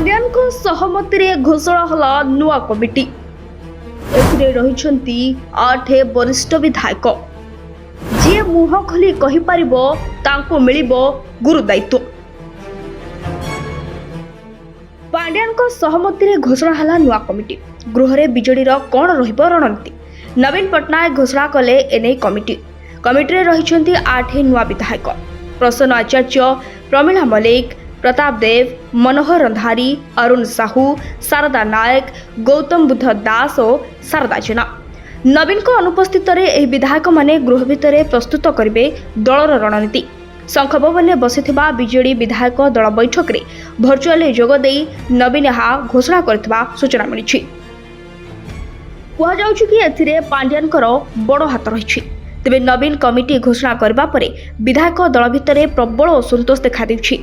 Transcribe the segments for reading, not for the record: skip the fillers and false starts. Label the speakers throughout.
Speaker 1: ପାଣ୍ଡିଆନଙ୍କ ସହମତିରେ ଘୋଷଣା ହେଲା ନୂଆ କମିଟି। ଏଥିରେ ରହିଛନ୍ତି 8 ବରିଷ୍ଠ ବିଧାୟକ। ଯିଏ ମୁହଁ ଖୋଲି କହିପାରିବ ତାଙ୍କୁ ମିଳିବ ଗୁରୁ ଦାୟିତ୍ୱ। ପାଣ୍ଡିଆନଙ୍କ ସହମତିରେ ଘୋଷଣା ହେଲା ନୂଆ କମିଟି। ଗୃହରେ ବିଜେଡିର କ'ଣ ରହିବ ରଣନୀତି? ନବୀନ ପଟ୍ଟନାୟକ ଘୋଷଣା କଲେ ଏନେଇ କମିଟିରେ ରହିଛନ୍ତି 8 ନୂଆ ବିଧାୟକ। ପ୍ରସନ୍ନ ଆଚାର୍ଯ୍ୟ, ପ୍ରମିଳା ମଲ୍ଲିକ, ପ୍ରତାପ ଦେବ, ମନୋହର ରନ୍ଧାରି, ଅରୁଣ ସାହୁ, ଶାରଦା ନାୟକ, ଗୌତମ ବୁଦ୍ଧ ଦାସ ଓ ଶାରଦା ଜେନା। ନବୀନଙ୍କ ଅନୁପସ୍ଥିତରେ ଏହି ବିଧାୟକମାନେ ଗୃହ ଭିତରେ ପ୍ରସ୍ତୁତ କରିବେ ଦଳର ରଣନୀତି। ଶଙ୍ଖଭବନରେ ବସିଥିବା ବିଜେଡି ବିଧାୟକ ଦଳ ବୈଠକରେ ଭର୍ଚୁଆଲି ଯୋଗଦେଇ ନବୀନ ଏହା ଘୋଷଣା କରିଥିବା ସୂଚନା ମିଳିଛି। କୁହାଯାଉଛି କି ଏଥିରେ ପାଣ୍ଡିଆନଙ୍କର ବଡ଼ ହାତ ରହିଛି। ତେବେ ନବୀନ କମିଟି ଘୋଷଣା କରିବା ପରେ ବିଧାୟକ ଦଳ ଭିତରେ ପ୍ରବଳ ଅସନ୍ତୋଷ ଦେଖାଦେଇଛି।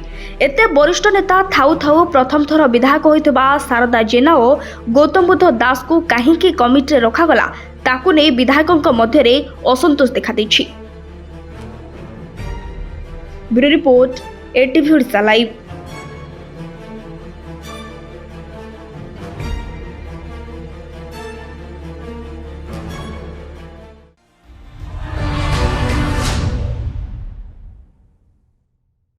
Speaker 1: ଏତେ ବରିଷ୍ଠ ନେତା ଥାଉ ଥାଉ ପ୍ରଥମ ଥର ବିଧାୟକ ହୋଇଥିବା ଶାରଦା ଜେନା ଓ ଗୌତମ ବୁଦ୍ଧ ଦାସଙ୍କୁ କାହିଁକି କମିଟିରେ ରଖାଗଲା, ତାକୁ ନେଇ ବିଧାୟକଙ୍କ ମଧ୍ୟରେ ଅସନ୍ତୋଷ ଦେଖାଦେଇଛି। Bureau report, ATV Odisha live.